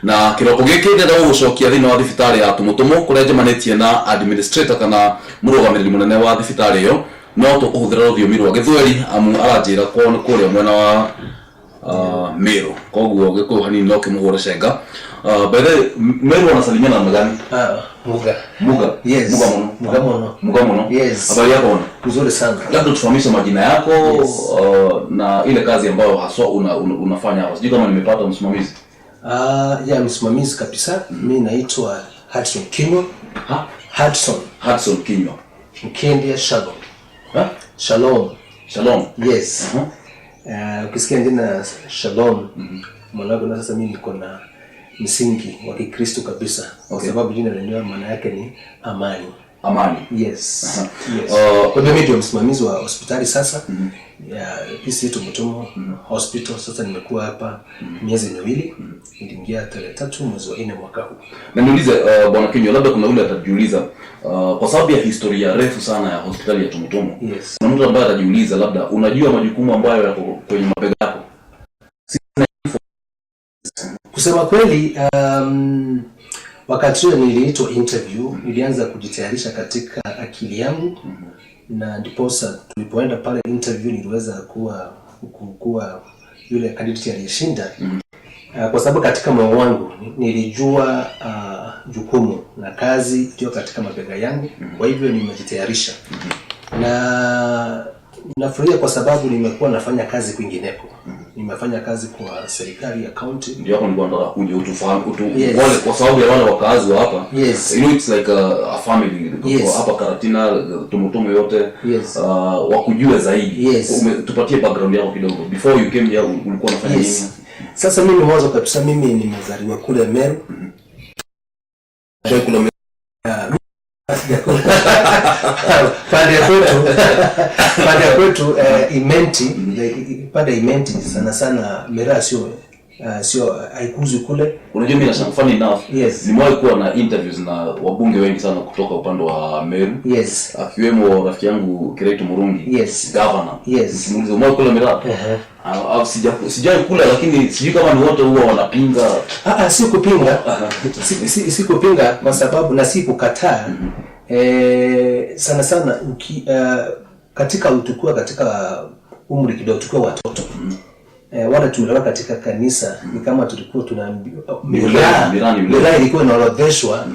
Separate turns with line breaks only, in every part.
na kiroko giki ndenda gucokia thini wa thibitari ya Tumutumu kuria njemanetie na administrator kana murugamiriri munene wa thibitari iyo no tukuhuthira rũthiomi rwa Gĩthweri amu aranjira ko ni kuria mwena wa Meru koguo gikuyu hanini no kimuhura cenga bethe Meru wanasalimia na magani Muga
yes
Muga mono
yes
habari yako
nzuri sana
labda tufahamishe majina yako na ile kazi ambayo haswa unafanya hapa sijui kama nimepata msimamizi
ya msimamizi kabisa mimi naitwa Hudson Kinywa Hudson
Kinywa
Mkendia Shalom yes ukisikia jina Shalom mwanangu na sasa mimi niko na msingi wa Kikristo kabisa kwa sababu jina lenyewe maana yake ni amani yes kwa hivyo ndio msimamizi wa hospitali sasa ya PC Tumutumu hospital. Sasa nimekuwa hapa miezi miwili niliingia tarehe 3 mwezi wa 4 mwaka huu.
Na niulize bwana Kinywa, labda kuna yule atajiuliza kwa sababu ya historia refu sana ya hospitali ya Tumutumu.
Yes.
Kuna mtu ambaye atajiuliza labda unajua majukumu ambayo yako kwenye mabega yako.
Kusema kweli wakati niliitwa interview nilianza kujitayarisha katika akili yangu na ndiposa tulipoenda pale interview niliweza kuwa yule candidate aliyeshinda kwa sababu katika moyo wangu nilijua jukumu na kazi iliyo katika mabega yangu kwa hivyo nimejitayarisha na nafurahia kwa sababu nimekuwa nafanya kazi kwingineko. Nimefanya kazi kwa serikali ya county.
Ndio hapo nilikuwa nataka kuja utufahamu wale kwa sababu ya wale wakazi wa hapa.
Yes.
You know it's like a family.
Yes.
Hapa Karatina Tumutumu yote
yes.
Wakujue zaidi.
Yes.
Tupatie background yako kidogo. Before you came here ulikuwa unafanya nini?
Sasa mimi mwanzo kabisa mimi nimezaliwa kule Meru.
Kule Meru.
Pande kwetu Imenti pande Imenti sana Mera sio haikuzi kule.
Unajua mimi nasema funny enough
yes.
Nimewahi kuwa na interviews na wabunge wengi sana kutoka upande wa Meru
yes.
Akiwemo rafiki yangu Kiraitu Murungi
yes.
Governor
yes.
Simulize umewahi kula Mera sijai kula lakini sijui kama ni wote huwa wanapinga
si kupinga si kupinga kwa sababu na si kukataa sana katika utukua katika umri kidogo tukua watoto wala tulikuwa katika kanisa ni kama tulikuwa tunaambiwa mira ilikuwa inaorodheshwa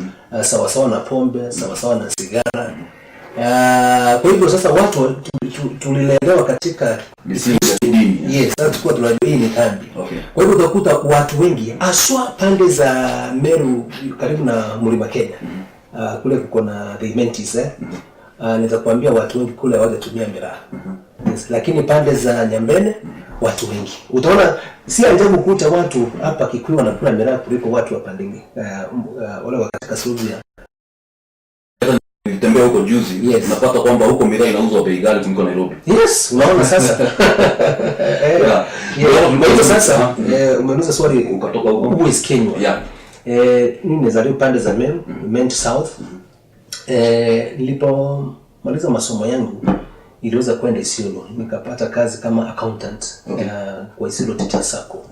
sawa na pombe sawa na sigara kwa hivyo sasa watu tulilelewa katika
misingi ya dini
yes sasa tulikuwa tunajua hii ni dhambi
okay.
Kwa hivyo utakuta watu wengi aswa pande za Meru karibu na Mlima Kenya kule kuko na the Imentis naweza kuambia watu wengi kule hawajatumia miraa yes. Lakini pande za Nyambene watu wengi utaona si ajabu kukuta watu hapa Kikuyu wanakula miraa kuliko watu wa pande wale wa katika Suria.
Nilitembea huko juzi yes. Napata kwamba huko miraa inauzwa bei ghali kuliko Nairobi.
Yes, unaona sasa. Kwa sasa umeuliza swali
ukatoka huko.
Who is Kenya? Mimi nazaliwa pande za Meru, Mend South. Nilipomaliza masomo yangu niliweza kwenda Isiolo, nikapata kazi kama accountant kwa Isiolo Teacher Sacco.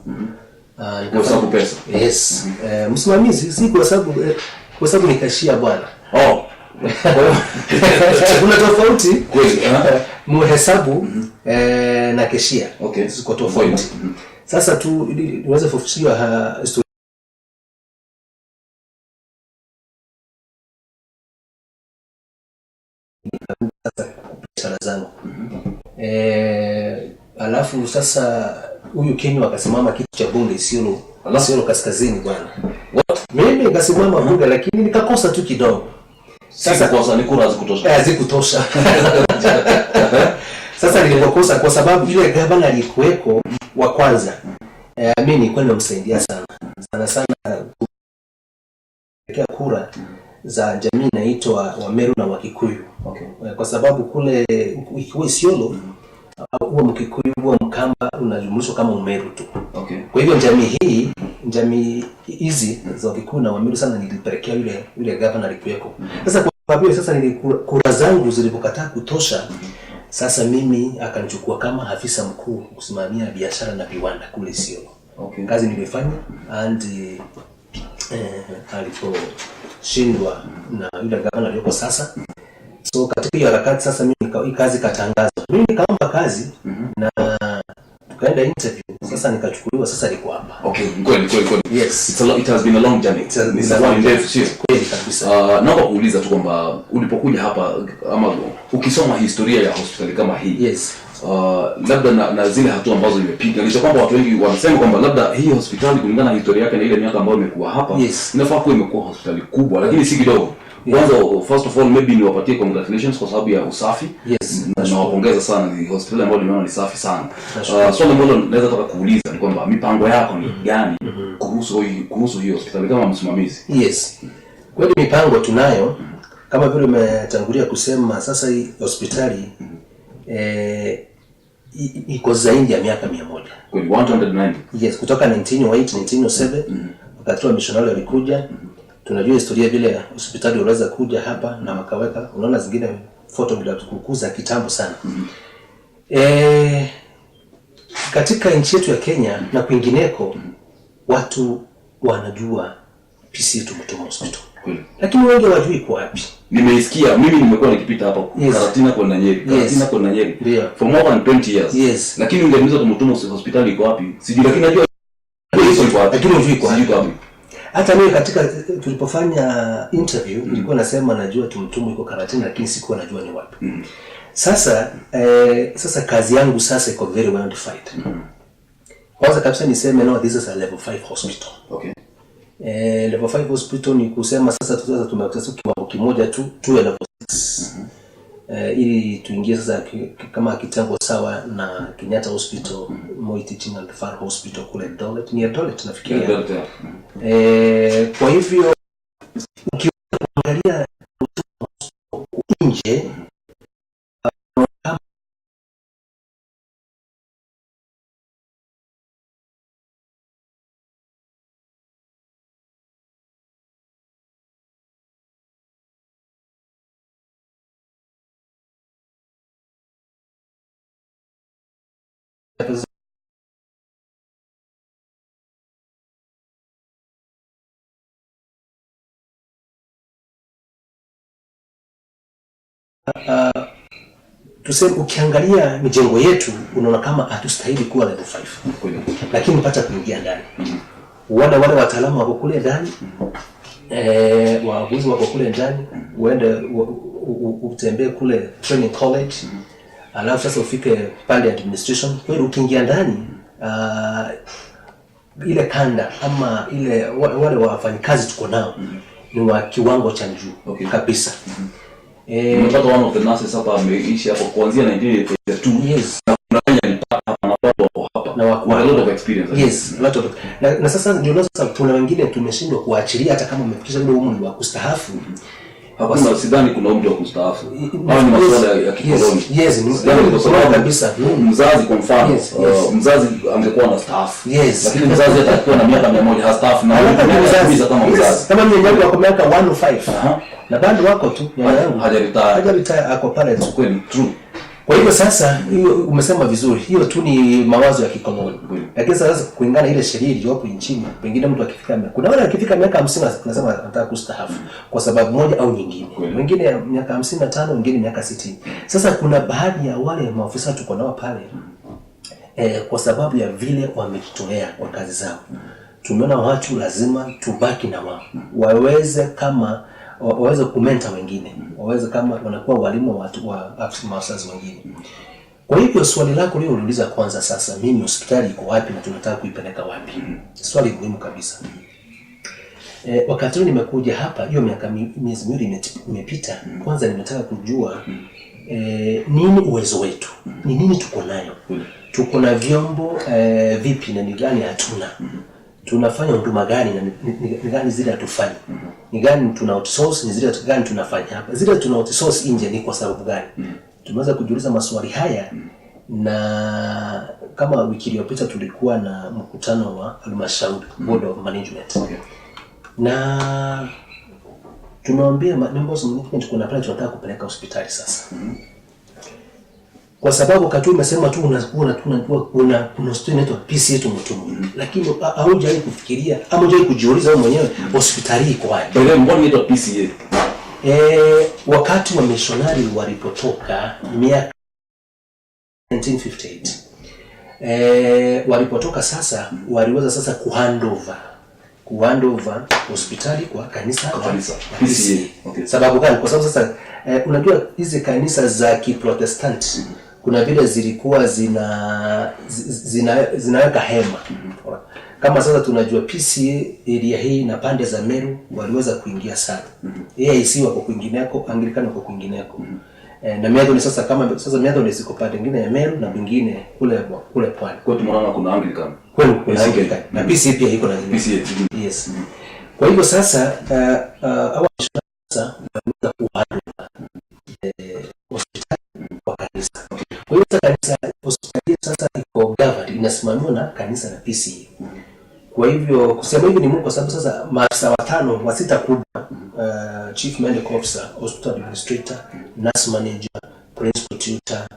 Kwa sababu pesa.
Yes. Msimamizi si kwa sababu nikashia bwana. Kuna tofauti
kweli
muhesabu na keshia.
Okay.
Ziko tofauti. Sasa tu niweze kufuatilia biashara zangu. Alafu sasa huyu Kenya akasimama kitu cha bunge Isiolo kaskazini bwana. Mimi nikasimama bunge lakini nikakosa tu kidogo.
Sasa kosa ni kura
zikutosha. Sasa nilipokosa kwa sababu ile gavana alikuweko wa kwanza. Mimi nilikuwa nimemsaidia sana kwa kura za jamii inaitwa wa Meru na wa Kikuyu.
Okay.
Kwa sababu kule ikiwa Isiolo huwa Mkikuyu huwa Mkamba unajumlishwa kama Umeru tu.
Okay.
Kwa hivyo jamii hizi za Kikuyu na Wameru sana nilipelekea yule governor alikuweko. Sasa kwa vile sasa kura zangu zilipokataa kutosha sasa mimi akanichukua kama afisa mkuu kusimamia biashara na viwanda kule Isiolo.
Okay.
Kazi nilifanya and aliposhindwa na yule gavana aliyoko sasa. So katika hiyo harakati sasa mimi kazi katangazwa. Mimi nikaomba kazi na tukaenda interview. Sasa nikachukuliwa, sasa niko hapa.
Okay, kweli.
Yes.
It has been a long journey.
It's a long journey. Kweli kabisa.
Naomba kuuliza tu kwamba ulipokuja hapa ama ukisoma historia ya hospitali kama hii.
Yes.
Labda na zile hatua ambazo imepiga, licha kwamba watu wengi wanasema kwamba labda hii hospitali kulingana na historia yake na ile miaka ambayo imekuwa hapa,
yes,
inafaa kuwa imekuwa hospitali kubwa, lakini si kidogo. Kwanza, first of all, maybe niwapatie congratulations kwa sababu ya usafi.
Yes.
Na nawapongeza sana, ni hospitali ambayo nimeona ni safi sana. Swali ambalo naweza taka kuuliza ni kwamba mipango yako ni gani kuhusu hii hospitali kama msimamizi?
Yes. Kweli mipango tunayo, kama vile umetangulia kusema, sasa hii hospitali iko zaidi ya miaka 100.
Kweli 109.
Yes, kutoka 1908 1907 wakati wa missionary walikuja. Tunajua historia vile hospitali waliweza kuja hapa na wakaweka, unaona zingine photo bila kukuza kitambo sana. Katika nchi yetu ya Kenya na kwingineko watu wanajua PCA Tumutumo Hospital. Lakini wengi hawajui kwa wapi.
Nimeisikia, mimi nimekuwa nikipita hapa Karatina kwenda Nyeri,
Karatina
kwenda Nyeri for more than 20 years.
Yes.
Lakini ungeniuliza Tumutumo Hospitali iko wapi? Sijui, lakini najua iko wapi.
Lakini hujui kwa
wapi.
Hata mimi katika tulipofanya interview nilikuwa nasema najua Tumutumo iko Karatina, lakini sikuwa najua ni wapi. Sasa kazi yangu sasa iko very well defined. Kwanza kabisa niseme no, this is a level 5 hospital.
Okay.
Level 5 hospital ni kusema sasa tumekuwa kiwango kimoja tu tuwe level 6. Ili tuingie sasa kama kitengo sawa na Kenyatta Hospital, Moi Teaching and Referral Hospital kule Eldoret, ni Eldoret nafikiria. Kwa hivyo ukiangalia nje tuseme ukiangalia mijengo yetu unaona kama hatustahili kuwa level 5. Lakini pata kuingia ndani. Wale wataalamu wako kule ndani. Waaguzi wako kule ndani. Uende utembee kule training college. Alafu sasa ufike pale administration. Kwa hiyo ukiingia ndani ile kanda ama ile wale wafanyikazi tuko nao ni wa kiwango cha juu kabisa.
Nimepata one of the nurses hapa ameishi hapo kuanzia 1982.
Yes.
Na kuna alipata hapa na watu hapa.
Na wako
a lot of experience.
Yes, a lot of. Na sasa ndio sasa tuna wengine tumeshindwa kuachilia hata kama umefikisha ile umri wa kustaafu.
Hakuna, sidhani kuna umri wa kustaafu. Hao ni masuala ya kikoloni.
Yes, ni kwa sababu kabisa.
Mzazi kwa mfano, mzazi angekuwa na staff.
Yes.
Lakini mzazi atakuwa na miaka 100 hastaafu na mzazi kama mzazi.
Kama mimi yangu kwa miaka 105. Na bado wako tu hajaretire ako pale tu.
Kweli, true.
Kwa hivyo sasa hiyo umesema vizuri, hiyo tu ni mawazo ya kikoloni. Lakini sasa kulingana ile sheria iliyopo nchini, pengine mtu akifika kuna wale akifika miaka 50 anasema anataka kustaafu kwa sababu moja au nyingine. Wengine miaka 55, wengine miaka 60. Sasa kuna baadhi ya wale maofisa tuko nao pale kwa sababu ya vile wamejitolea kwa kazi zao. Tumeona watu lazima tubaki na wao. Waweze kumenta wengine, waweze kama wanakuwa walimu watu wa masters wengine. Kwa hivyo swali lako leo uliuliza kwanza, sasa mimi hospitali iko wapi na tunataka kuipeleka wapi? Swali muhimu kabisa. Wakati nimekuja hapa hiyo miezi miwili imepita, kwanza nimetaka kujua nini uwezo wetu, ni nini tuko nayo, tuko na vyombo vipi na ni gani hatuna, tunafanya huduma gani na ni gani zile hatufanyi, ni gani tuna outsource, ni zile gani tunafanya hapa, zile tuna outsource nje ni kwa sababu gani. Tumeweza kujiuliza maswali haya, na kama wiki iliyopita tulikuwa na mkutano wa halmashauri board of management, na tumewaambia members of management kuna pale tunataka kupeleka hospitali sasa. kwa sababu katu umesema tu una hospitali inaitwa PCA Tumutumu, lakini haujawahi kufikiria ama haujawahi kujiuliza wewe mwenyewe hospitali iko wapi?
Mbona inaitwa PCA?
Wakati wa missionary walipotoka miaka 1958, walipotoka sasa waliweza sasa kuhandover hospitali kwa kanisa PCA.
Okay.
Sababu gani? Kwa sababu sasa unajua hizi kanisa za Kiprotestanti kuna vile zilikuwa zinaweka hema. Kama sasa tunajua PCA area hii na pande za Meru waliweza kuingia sana. AIC wako kwingineko, Anglikana wako kwingineko. Na Methodist sasa kama sasa Methodist iko pande nyingine ya Meru na bingine kule pwani.
Kwa tumeona kuna Anglican.
Kuna Anglican. Na PCA pia iko na
PCA.
Yes. Kwa hivyo sasa hawa sasa wanaweza kuhudumia hospitali kwa kanisa. Kwa hiyo kanisa hospitali sasa iko governed, inasimamiwa na kanisa la PCA. Kwa hivyo kusema hivi ni Mungu, kwa sababu sasa maafisa watano wa sita kubwa, chief medical officer, hospital administrator, nurse manager, principal tutor,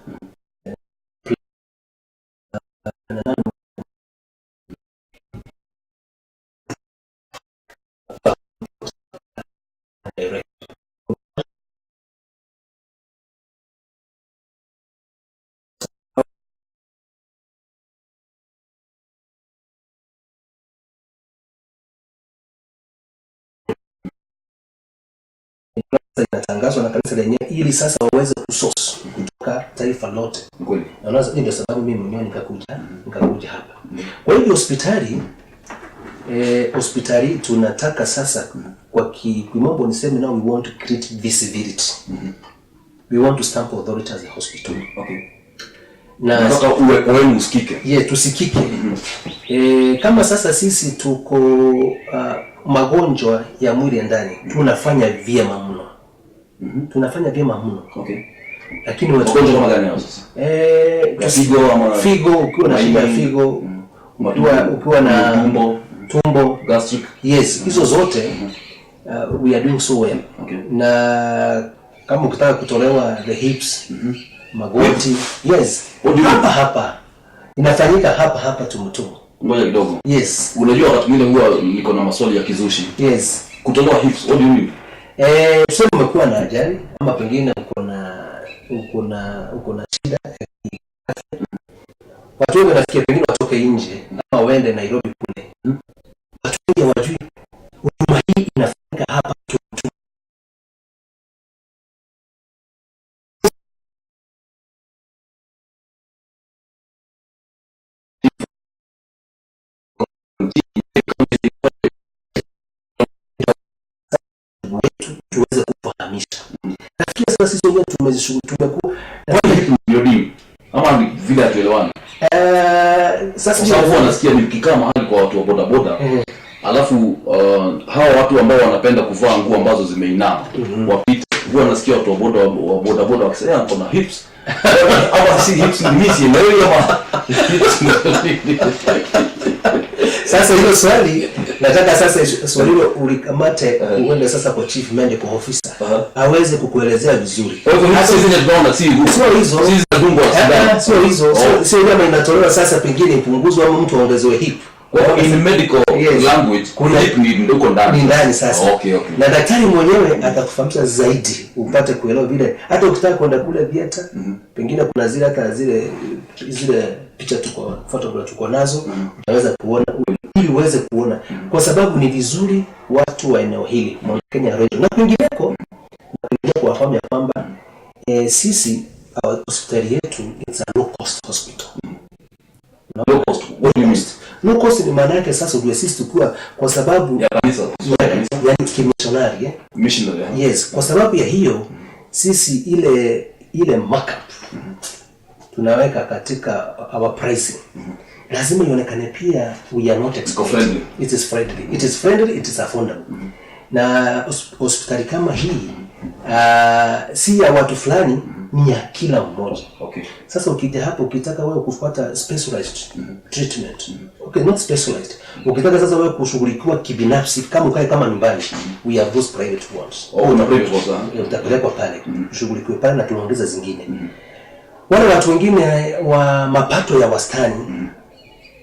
inatangazwa na kanisa lenyewe ili sasa waweze kusource kutoka taifa lote.
Kweli.
Na unaweza, ndio sababu mimi mwenyewe nikakuja hapa. Kwa hivyo hospitali tunataka sasa kwa kimombo niseme now we want to create visibility. We want to stamp authority as a hospital.
Okay.
Na
nataka uwe usikike.
Tusikike. Kama sasa sisi tuko magonjwa ya mwili ndani tunafanya vyema mno. Tunafanya vyema mno.
Okay.
Lakini
magonjwa kama gani hapo sasa?
Figo, ukiwa na shida ya figo, ukiwa na tumbo,
gastric.
Yes, hizo zote we are doing so well.
Okay.
Na kama ukitaka kutolewa the hips, magoti, yes, hapa inafanyika hapa Tumutumu.
Ngoja kidogo.
Yes.
Unajua wakati mwingine huwa niko na maswali ya kizushi.
Yes.
Kutolewa hips, what do you mean?
Sio umekuwa na ajali ama pengine uko na shida. Watu wengi wanafikia pengine watoke nje ama waende Nairobi kule. Watu wengi hawajui huduma hii inafanyika hapa tu. Tuweze kufahamisha. Nafikiri sasa sisi wenyewe tumekuwa
ama vile atuelewana.
Sasa
huwa nasikia nikikaa mahali kwa watu wa bodaboda. Alafu hawa watu ambao wanapenda kuvaa nguo ambazo zimeinama wapite, huwa nasikia watu wa bodaboda wakisema kuna hips. Ama si hips ni misi leo ama.
Sasa hilo swali nataka sasa swali hilo ulikamate uende sasa kwa chief medical officer aweze kukuelezea vizuri.
Kwa hivyo hizo zenye tunaona sio hizo
sio kama inatolewa sasa pengine ipunguzwe ama mtu aongezewe hip.
Kwa in medical language kuna hip ni ndoko ndani
sasa.
Okay.
Na daktari mwenyewe atakufahamisha zaidi upate kuelewa vile hata ukitaka kwenda kule theater pengine kuna zile hata zile picha photograph tuko nazo unaweza kuona ili uweze kuona, kwa sababu ni vizuri watu wa eneo hili Mount Kenya region na kwingineko wafahamu ya kwamba sisi hospitali yetu it's a low cost hospital.
Low cost, what do you mean?
Low cost ni maana yake sasa ndio sisi tukua kwa sababu
ya kanisa
yani kimissionary
missionary.
Yes, kwa sababu ya hiyo sisi ile markup tunaweka katika our pricing. Lazima ionekane pia we are not expensive. It is friendly, it is affordable. Na hospitali kama hii si ya watu fulani, ni ya kila mmoja.
Okay.
Sasa ukija hapo ukitaka wewe kufuata specialized treatment. Okay, not specialized. Ukitaka sasa wewe kushughulikiwa kibinafsi kama ukae kama nyumbani, we have those private ones.
Na private ones.
Utapelekwa pale, ushughulikiwe pale na tunaongeza zingine. Wale watu wengine wa mapato ya wastani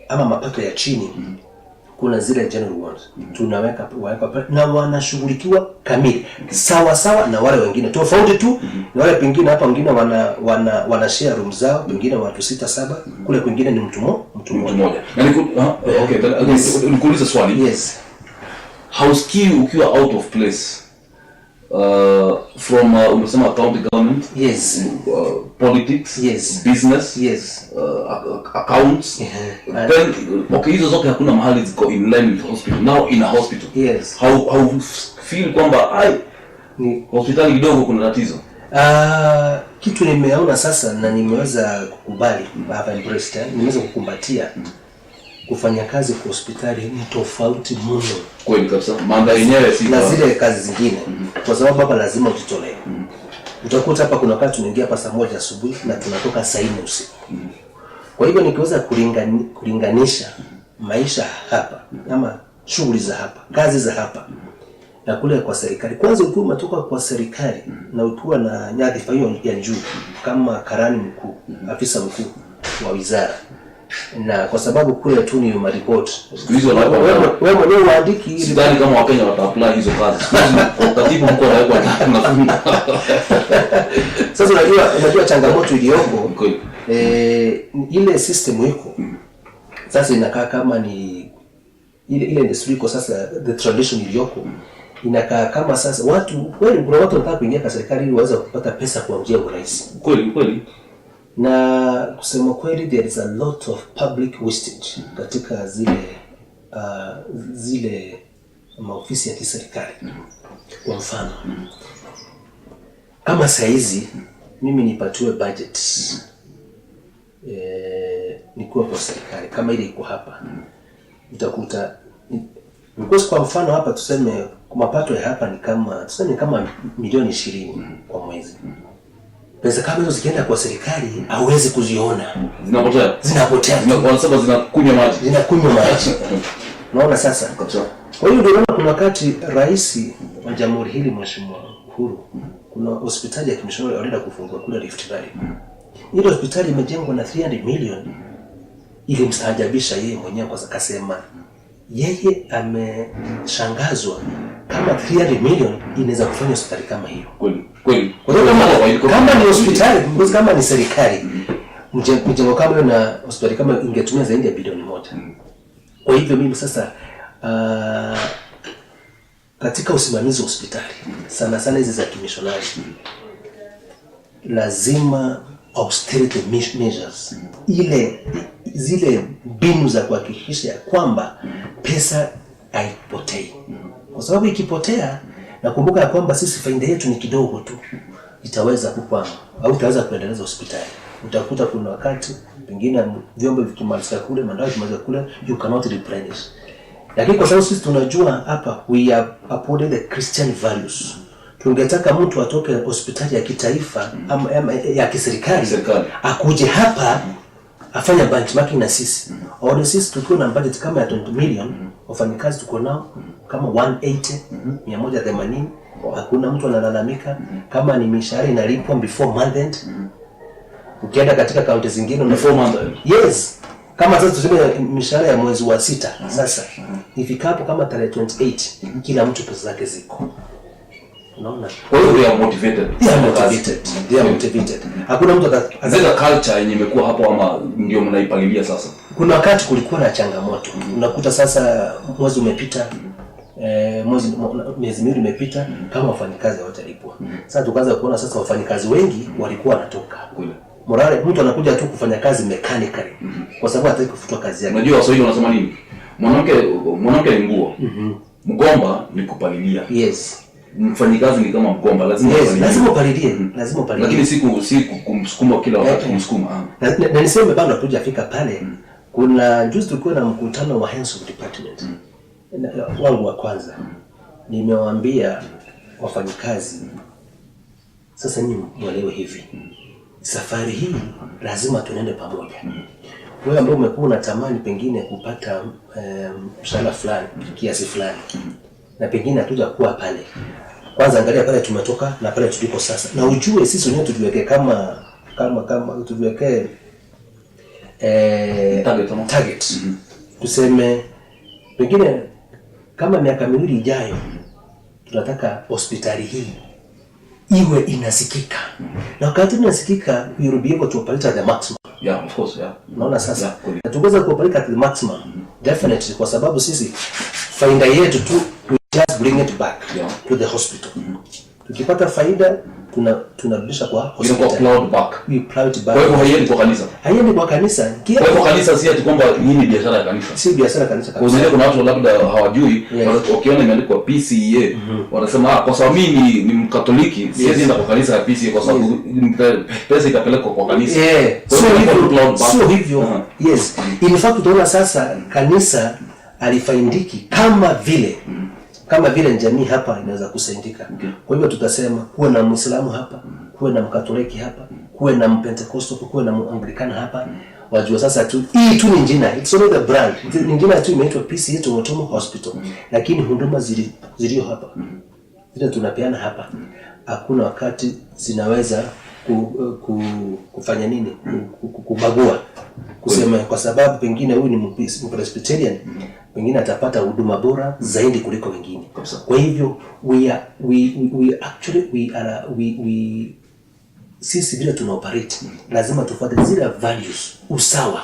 ama mapato ya chini, kuna zile general wards tunaweka na wanashughulikiwa kamili sawa sawa na wale wengine. Tofauti tu na wale pengine hapa wengine wana share room zao, pengine watu 6-7, kule kwingine ni mtu mmoja.
Okay, nikuulize swali.
Yes.
Hausikii ukiwa out of place from umesema county government?
Yes.
Politics?
Yes.
Business?
Yes.
Accounts? Then okay, hizo zote hakuna mahali ziko in line with hospital. Now in a hospital.
Yes.
How feel kwamba ni hospitali kidogo kuna tatizo?
Kitu nimeona sasa na nimeweza kukubali hapa embrace, nimeweza kukumbatia kufanya kazi kwa hospitali ni tofauti mno.
Kweli kabisa. Mandhari yenyewe si
na zile kazi zingine. Kwa sababu hapa lazima ujitolee. Utakuta hapa kuna wakati tunaingia hapa saa 1 asubuhi na tunatoka saa 4 usiku. Kwa hivyo nikiweza kulinganisha maisha hapa ama shughuli za hapa, kazi za hapa na kule kwa serikali. Kwanza ukiwa umetoka kwa serikali na ukiwa na nyadhifa hiyo ya juu kama karani mkuu, afisa mkuu wa wizara, na kwa sababu kule tu ni maripoti.
Hizo
wewe mwenyewe uandiki,
sidhani kama Wakenya wata-apply hizo kazi. Katibu mkuu anawekwa na
sasa unajua changamoto iliyoko ile system iko sasa inakaa kama ni ile industry iko sasa, the tradition iliyoko inakaa kama sasa watu kuna watu wanataka kuingia kwa serikali ili waweze kupata pesa kwa njia rahisi.
Kweli.
Na kusema kweli, there is a lot of public wastage katika zile maofisi ya kiserikali. Kwa mfano, kama saizi mimi nipatiwe budget nikuwa kwa serikali kama ile iko hapa, utakuta kwa mfano hapa tuseme mapato ya hapa ni kama milioni 20 kwa mwezi. Pesa kama hizo zikienda kwa serikali hauwezi kuziona. Zinapotea.
Kwa sababu
zinakunywa maji. Unaona sasa? Kwa hiyo ndio kuna wakati rais wa jamhuri hili Mheshimiwa Uhuru, kuna hospitali ya kimishonari alienda kufungua kule Rift Valley. Ile hospitali imejengwa na 300 million. Ili mstaajabisha yeye mwenyewe, kwa sababu akasema yeye ameshangazwa kama 300 million inaweza kufanya hospitali kama hiyo.
Kweli.
Kama ni hospitali, kama ni serikali, mjengo kama hiyo na hospitali kama ingetumia zaidi ya bilioni 1. Kwa hivyo mimi sasa katika usimamizi wa hospitali sana hizi za kimishonari, lazima austerity measures, zile mbinu za kuhakikisha kwamba pesa haipotei. Kwa sababu ikipotea, nakumbuka ya kwamba sisi faida yetu ni kidogo tu, itaweza kukwama au itaweza kuendeleza hospitali. Utakuta kuna wakati pengine vyombo vikimaliza kule, madawa vikimaliza kule, you cannot replenish. Lakini kwa sababu sisi tunajua hapa we have upholded the Christian values. Tungetaka mtu atoke hospitali ya kitaifa ama ya kiserikali akuje hapa afanya benchmarking na sisi. Au sisi tukiwa na budget kama ya 20 million, wafanyikazi tuko nao kama 180, hakuna mtu analalamika. Kama ni mishahara inalipwa before month end. Ukienda katika kaunti zingine
before month end.
Yes. Kama sasa tuseme mishahara ya mwezi wa 6 sasa ifikapo kama tarehe 28 kila mtu pesa zake ziko. Unaona?
Kwa hiyo they are motivated.
They are motivated. Hakuna mtu
azeka culture yenye imekuwa hapo ama ndio mnaipalilia sasa.
Kuna wakati kulikuwa na changamoto. Unakuta sasa mwezi umepita, miezi miwili imepita kama wafanyikazi hawajalipwa. Sasa tukaanza kuona sasa wafanyikazi wengi walikuwa wanatoka. Morale, mtu anakuja tu kufanya kazi mechanically kwa sababu hataki kufutwa kazi yake.
Unajua Waswahili wanasema nini? Mwanamke ni nguo. Mgomba ni kupalilia.
Yes.
Mfanyikazi ni kama mgomba, lazima
upalilie.
Lakini siku kumsukuma kila wakati kumsukuma.
Na niseme bado hatujafika pale. Kuna juzi tulikuwa na mkutano wa Health Department. Wangu wa kwanza. Nimewaambia wafanyikazi, sasa nyinyi mwelewe hivi. Safari hii lazima tuende pamoja. Wewe ambao umekuwa unatamani pengine kupata mshahara fulani, kiasi fulani, na pengine hatuja kuwa pale. Kwanza angalia pale tumetoka na pale tuliko sasa. Na ujue sisi wenyewe tujiweke kama kama tuweke target. Tuseme pengine kama miaka 2 ijayo tunataka hospitali hii iwe inasikika. Na wakati inasikika, we will be able to operate at the maximum.
Yeah, of course, yeah.
Naona sasa. Na tuweza kuoperate at the maximum. Definitely, kwa sababu sisi faida yetu tu, we just bring it back to the hospital. Tukipata faida, tunarudisha kwa hospital.
We plow back.
We plow it back.
Kwa hivyo haiendi kwa kanisa.
Haiendi kwa kanisa.
Kwa hivyo kanisa si ati kwamba hii ni biashara ya kanisa.
Si biashara ya kanisa.
Kwa sababu kuna watu labda hawajui, wakiona imeandikwa PCEA, wanasema kwa sababu mimi ni Mkatoliki, siwezi enda kwa kanisa ya PCEA kwa sababu pesa itapelekwa kwa kanisa.
So hivyo, yes. In fact tunaona sasa kanisa alifaindiki kama vile jamii hapa inaweza kusaidika. Kwa hivyo tutasema kuwe na Muislamu hapa, kuwe na Mkatoliki hapa, kuwe na Mpentekosto, kuwe na Anglikana hapa. Wajua sasa tu hii tu ni jina, it's not a brand. Ni jina tu imeitwa PCEA Tomotomo Hospital. Lakini huduma zilio hapa, zile tunapeana hapa, hakuna wakati zinaweza kufanya nini? Kubagua. Kusema kwa sababu pengine huyu ni Presbyterian, pengine atapata huduma bora zaidi kuliko wengine. Kwa hivyo sisi vile tunaoperate lazima tufuate zile values, usawa.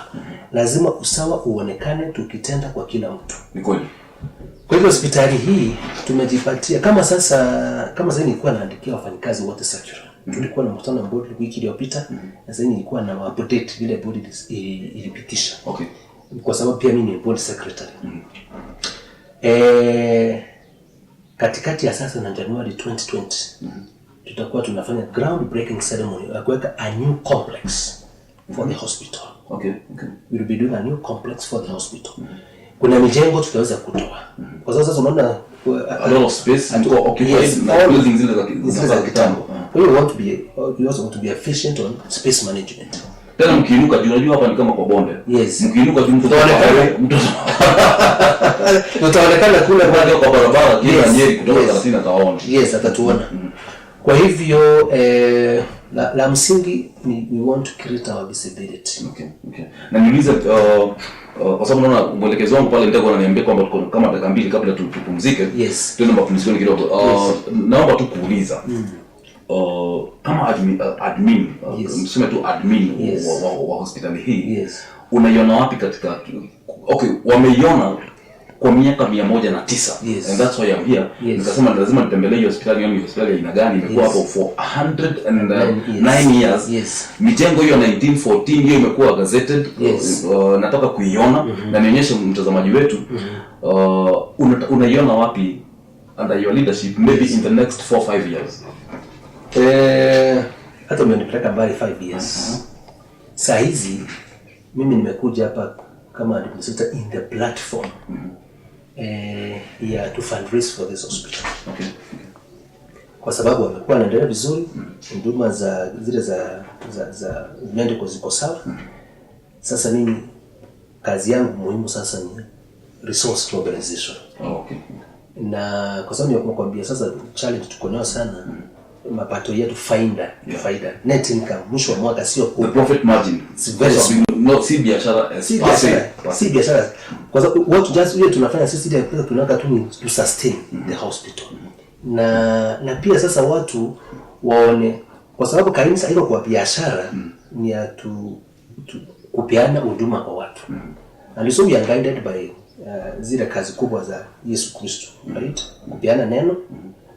Lazima usawa uonekane tukitenda kwa kila mtu.
Ni kweli.
Kwa hivyo hospitali hii tumejipatia kama sasa nilikuwa naandikia wafanyikazi wote circular. Tulikuwa na mkutano board wiki iliyopita, na sasa nilikuwa na update vile board ilipitisha.
Okay.
Kwa sababu pia mimi ni board secretary. Katikati ya sasa na January 2020 tutakuwa tunafanya ground breaking ceremony ya kuweka a new complex for the hospital.
Okay.
We will be doing a new complex for the hospital. Kuna mijengo tutaweza kutoa. Kwa sababu sasa unaona
a lot of space and occupied na buildings zile za kitambo.
We also want to be efficient on space management.
Tena mkiinuka juu, unajua hapa ni kama kwa bonde.
Yes.
Mkiinuka juu
tutaonekana kule
kwa barabara kila Nyeri kutoka 30 ataona.
Yes, atatuona. Kwa hivyo la msingi ni we want to create our visibility.
Okay. Na niulize kwa sababu naona mwelekezo wangu pale ndio ananiambia kwamba tuko kama dakika 2 kabla tupumzike.
Yes.
Tuende mapumzikoni kidogo. Naomba tu kuuliza. Kama admin, mseme tu admin wa hospitali hii.
Yes.
Unaiona wapi katika wameiona kwa miaka 109.
Yes.
And that's why I'm here.
Yes.
Nikasema lazima nitembelee hiyo hospitali, yani hospitali ya aina gani imekuwa hapo for 109 years.
Yes.
Mijengo hiyo 1914 hiyo imekuwa gazetted.
Yes.
Nataka kuiona na nionyeshe mtazamaji wetu. Unaiona wapi under your leadership maybe in the next 4-5 years?
Hata umenipeleka mbali 5 years. Saa hizi mimi nimekuja hapa kama administrator in the platform to fundraise for this hospital.
Okay.
Kwa sababu wamekuwa wanaendelea vizuri, huduma za medical ziko sawa. Sasa mimi kazi yangu muhimu sasa ni resource mobilization.
Okay.
Na kwa sababu nakwambia sasa challenge tuko nayo sana, mapato yetu faida net income mwisho wa mwaka sio
the profit margin. Not si biashara.
Kwa sababu what just ile tunafanya sisi ile tunataka tu ni to sustain the hospital. Na pia sasa watu waone, kwa sababu kanisa hilo kwa biashara ni ya kupeana huduma kwa watu. And so we are guided by zile kazi kubwa za Yesu Kristo, right? Kupeana neno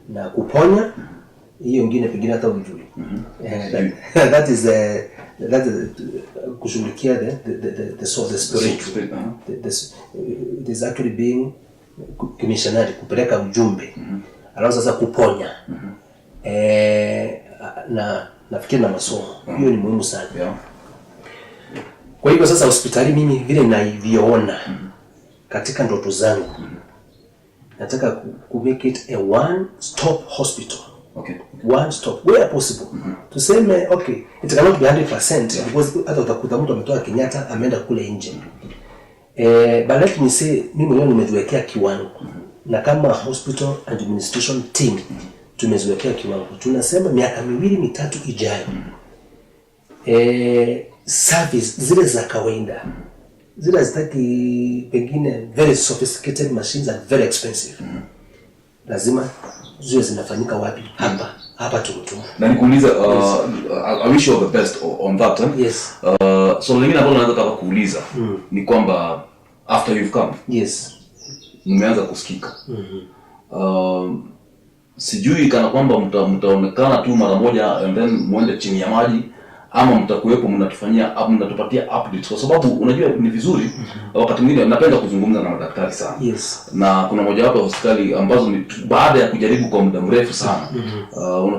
na kuponya, hiyo nyingine pengine hata ujui. That is kushughulikia the soul, the spirit. It is actually being commissioned kupeleka ujumbe. Alafu sasa kuponya. Na nafikiri na masomo. Hiyo ni muhimu sana. Kwa hivyo sasa hospitali mimi vile naiviona katika ndoto zangu, nataka ku make it a one-stop hospital.
Okay.
One stop where possible. Tuseme it cannot be 100% because hata utakuta mtu ametoka Kenyatta ameenda kule nje. But let me say mimi leo nimejiwekea kiwango. Na kama hospital administration team tumeziwekea kiwango. Tunasema miaka 2-3 ijayo service zile za kawaida, zile zitaki pengine very sophisticated machines are very expensive. Lazima ziwe zinafanyika wapi? Hapa Tumutumu.
Na nikuuliza I wish you all the best on that.
Yes.
So lingine ambalo naweza kutaka kuuliza ni kwamba after you've come,
yes,
mmeanza kusikika. Sijui kana kwamba mtaonekana tu mara moja and then muende chini ya maji, ama mtakuwepo mnatupatia updates, kwa sababu unajua ni vizuri wakati mwingine napenda kuzungumza na madaktari sana.
Yes.
Na kuna mojawapo hospitali ambazo ni baada ya kujaribu kwa muda mrefu sana,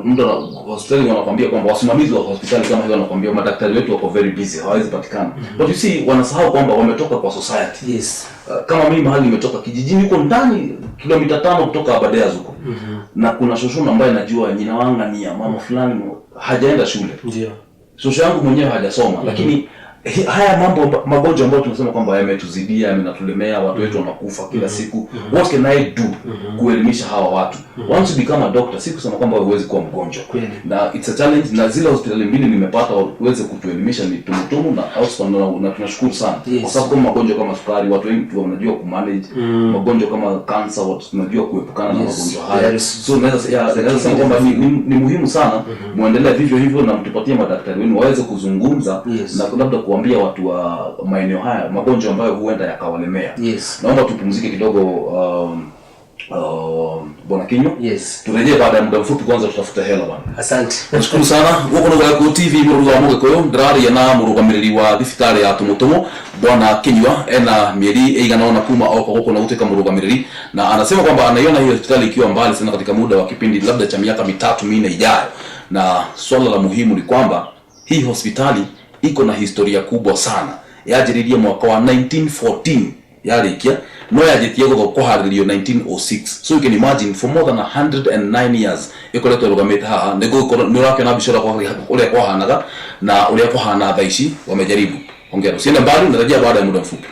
mtu hospitali wanakuambia kwamba wasimamizi wa hospitali kama hiyo wanakuambia madaktari wetu wako very busy, hawawezi patikana. But you see, wanasahau kwamba wametoka kwa society.
Yes.
Kama mimi mahali nimetoka kijijini huko ndani kilomita 5 kutoka Abadeas huko. Na kuna shosho ambaye najua jina wanga ni ya mama fulani hajaenda shule.
Ndio.
Shosho yangu mwenyewe hajasoma, lakini haya magonjwa ambayo tunasema kwamba yametuzidia, yamenatulemea, watu wetu wanakufa kila siku. What can I do kuelimisha hawa watu? Once you become a doctor, si kusema kwamba huwezi kuwa mgonjwa. Na it's a challenge, na zile hospitali mbili nimepata uweze kutuelimisha ni Tumutumu na Outspan, na tunashukuru sana. Kwa sababu kama magonjwa kama sukari, watu wengi wanajua kumanage, magonjwa kama cancer, watu tunajua kuepukana na magonjwa haya. So naweza sema kwamba ni muhimu sana muendelee vivyo hivyo, na mtupatie madaktari wenu waweze kuzungumza na labda kuambia watu wa maeneo haya magonjwa ambayo huenda yakawalemea. Naomba tupumzike kidogo Bwana Kinyo. Turejee baada ya muda mfupi, kwanza tutafuta hela bwana.
Asante.
Nashukuru sana. Huko ndo kwa TV muruga muge koyo ndrari ya na murugamiriri wa thibitari ya Tumutumu Bwana Kinyua ena mieri eigana ona kuma au huko na uteka murugamiriri, na anasema kwamba anaiona hiyo hospitali ikiwa mbali sana katika muda wa kipindi labda cha miaka 3-4 ijayo, na swala la muhimu ni kwamba hii hospitali iko na historia kubwa sana. Yajiririe mwaka wa 1914 yarikia no yajitie go haririyo 1906. So you can imagine for more than 109 years ikoletwe rugamete haha nego ni wake na bishora kwa ule kwa hanaga na ule kwa hana dhaishi wamejaribu. Hongera. Usiende mbali, narejea baada ya muda mfupi.